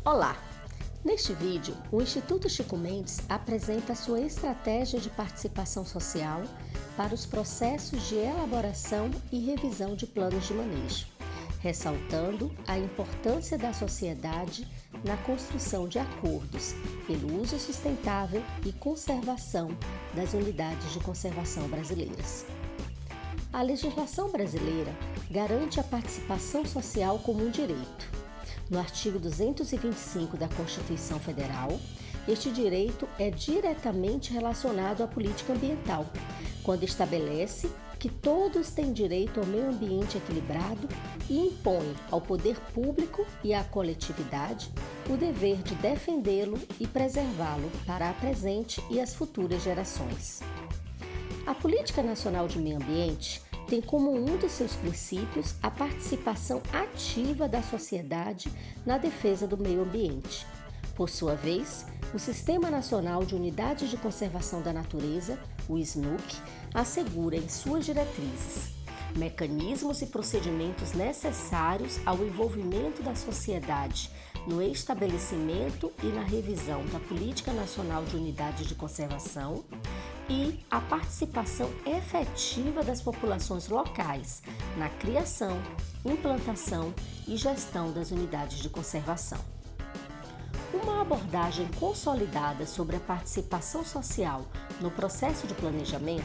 Olá! Neste vídeo, o Instituto Chico Mendes apresenta a sua estratégia de participação social para os processos de elaboração e revisão de planos de manejo, ressaltando a importância da sociedade na construção de acordos pelo uso sustentável e conservação das unidades de conservação brasileiras. A legislação brasileira garante a participação social como um direito. No artigo 225 da Constituição Federal, este direito é diretamente relacionado à política ambiental, quando estabelece que todos têm direito ao meio ambiente equilibrado e impõe ao poder público e à coletividade o dever de defendê-lo e preservá-lo para a presente e as futuras gerações. A Política Nacional de Meio Ambiente tem como um dos seus princípios a participação ativa da sociedade na defesa do meio ambiente. Por sua vez, o Sistema Nacional de Unidades de Conservação da Natureza, o SNUC, assegura em suas diretrizes mecanismos e procedimentos necessários ao envolvimento da sociedade no estabelecimento e na revisão da Política Nacional de Unidades de Conservação e a participação efetiva das populações locais na criação, implantação e gestão das unidades de conservação. Uma abordagem consolidada sobre a participação social no processo de planejamento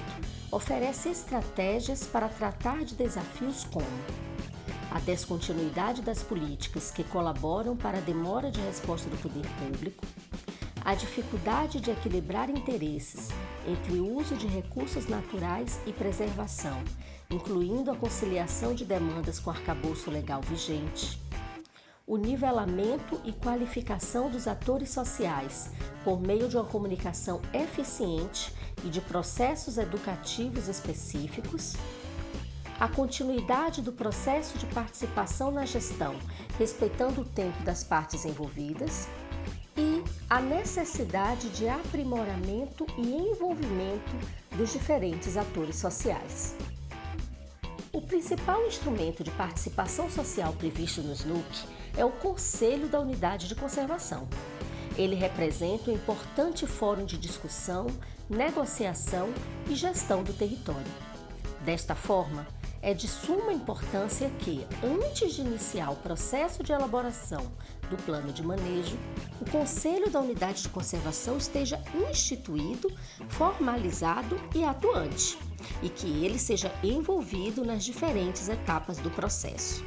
oferece estratégias para tratar de desafios como a descontinuidade das políticas que colaboram para a demora de resposta do poder público, a dificuldade de equilibrar interesses entre o uso de recursos naturais e preservação, incluindo a conciliação de demandas com o arcabouço legal vigente, o nivelamento e qualificação dos atores sociais por meio de uma comunicação eficiente e de processos educativos específicos, a continuidade do processo de participação na gestão, respeitando o tempo das partes envolvidas, e a necessidade de aprimoramento e envolvimento dos diferentes atores sociais. O principal instrumento de participação social previsto no SNUC é o Conselho da Unidade de Conservação. Ele representa um importante fórum de discussão, negociação e gestão do território. Desta forma, é de suma importância que, antes de iniciar o processo de elaboração do plano de manejo, o Conselho da Unidade de Conservação esteja instituído, formalizado e atuante, e que ele seja envolvido nas diferentes etapas do processo.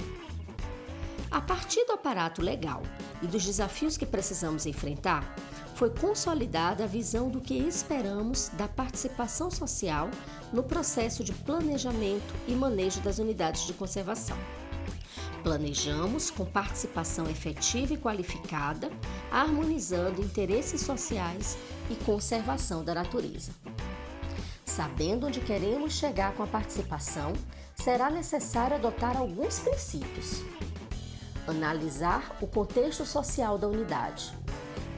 A partir do aparato legal e dos desafios que precisamos enfrentar, foi consolidada a visão do que esperamos da participação social no processo de planejamento e manejo das unidades de conservação. Planejamos com participação efetiva e qualificada, harmonizando interesses sociais e conservação da natureza. Sabendo onde queremos chegar com a participação, será necessário adotar alguns princípios. Analisar o contexto social da unidade.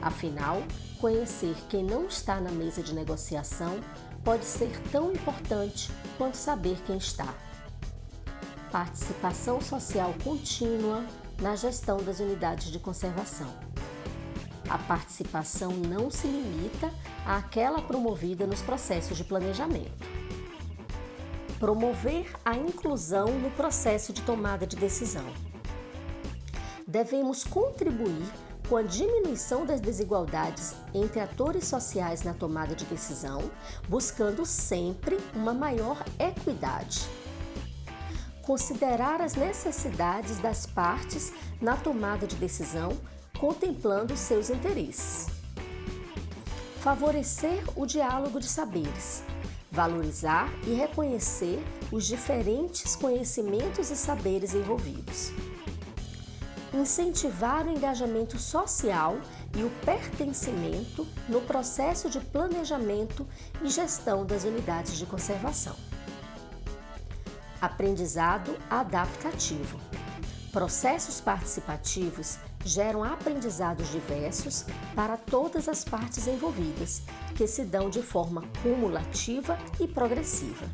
Afinal, conhecer quem não está na mesa de negociação pode ser tão importante quanto saber quem está. Participação social contínua na gestão das unidades de conservação. A participação não se limita àquela promovida nos processos de planejamento. Promover a inclusão no processo de tomada de decisão. Devemos contribuir com a diminuição das desigualdades entre atores sociais na tomada de decisão, buscando sempre uma maior equidade. Considerar as necessidades das partes na tomada de decisão, contemplando seus interesses. Favorecer o diálogo de saberes. Valorizar e reconhecer os diferentes conhecimentos e saberes envolvidos. Incentivar o engajamento social e o pertencimento no processo de planejamento e gestão das unidades de conservação. Aprendizado adaptativo. Processos participativos geram aprendizados diversos para todas as partes envolvidas, que se dão de forma cumulativa e progressiva.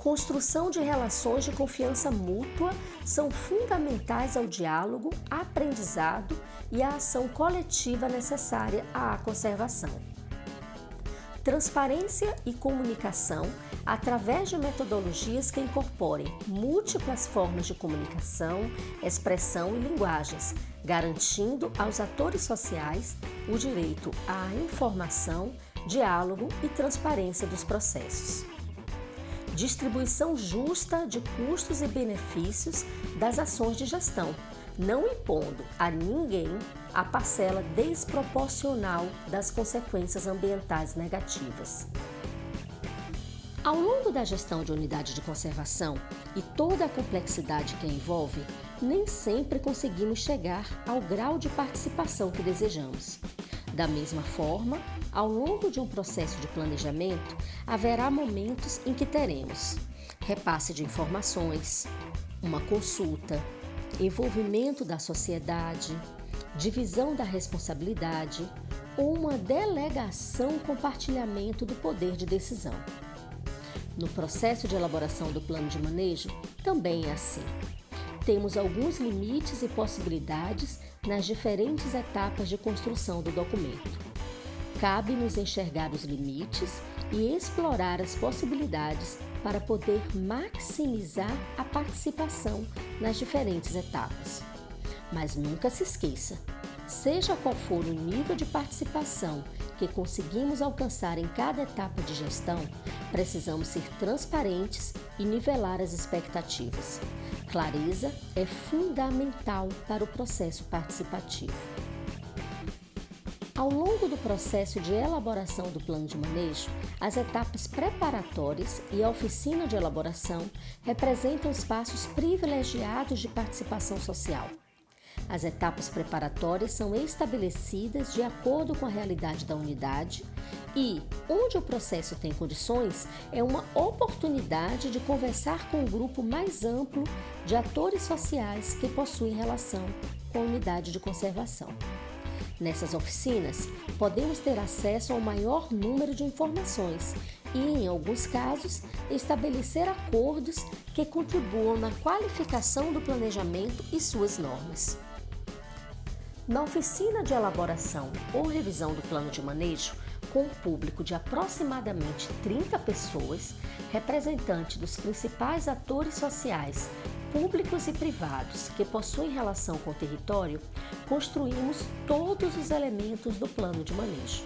construção de relações de confiança mútua são fundamentais ao diálogo, aprendizado e à ação coletiva necessária à conservação. Transparência e comunicação através de metodologias que incorporem múltiplas formas de comunicação, expressão e linguagens, garantindo aos atores sociais o direito à informação, diálogo e transparência dos processos. Distribuição justa de custos e benefícios das ações de gestão, não impondo a ninguém a parcela desproporcional das consequências ambientais negativas. Ao longo da gestão de unidade de conservação e toda a complexidade que a envolve, nem sempre conseguimos chegar ao grau de participação que desejamos. Da mesma forma, ao longo de um processo de planejamento, haverá momentos em que teremos repasse de informações, uma consulta, envolvimento da sociedade, divisão da responsabilidade ou uma delegação-compartilhamento do poder de decisão. No processo de elaboração do plano de manejo, também é assim. Temos alguns limites e possibilidades nas diferentes etapas de construção do documento. Cabe-nos enxergar os limites e explorar as possibilidades para poder maximizar a participação nas diferentes etapas. Mas nunca se esqueça, seja qual for o nível de participação que conseguimos alcançar em cada etapa de gestão, precisamos ser transparentes e nivelar as expectativas. Clareza é fundamental para o processo participativo. Ao longo do processo de elaboração do plano de manejo, as etapas preparatórias e a oficina de elaboração representam espaços privilegiados de participação social. As etapas preparatórias são estabelecidas de acordo com a realidade da unidade e, onde o processo tem condições, é uma oportunidade de conversar com um grupo mais amplo de atores sociais que possuem relação com a unidade de conservação. Nessas oficinas, podemos ter acesso ao maior número de informações e, em alguns casos, estabelecer acordos que contribuam na qualificação do planejamento e suas normas. Na oficina de elaboração ou revisão do plano de manejo, com um público de aproximadamente 30 pessoas, representantes dos principais atores sociais, públicos e privados que possuem relação com o território, construímos todos os elementos do plano de manejo.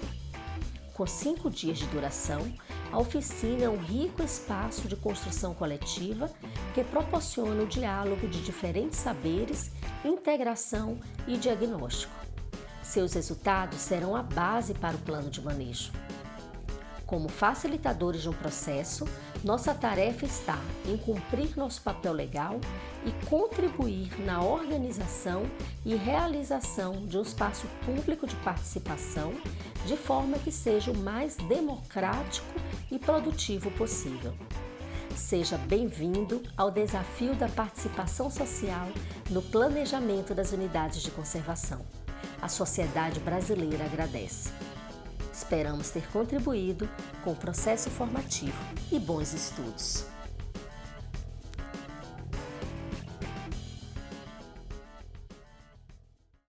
Com 5 dias de duração, a oficina é um rico espaço de construção coletiva que proporciona o diálogo de diferentes saberes, integração e diagnóstico. Seus resultados serão a base para o plano de manejo. Como facilitadores de um processo, nossa tarefa está em cumprir nosso papel legal e contribuir na organização e realização de um espaço público de participação, de forma que seja o mais democrático e produtivo possível. Seja bem-vindo ao desafio da participação social no planejamento das unidades de conservação. A sociedade brasileira agradece. Esperamos ter contribuído com o processo formativo e bons estudos.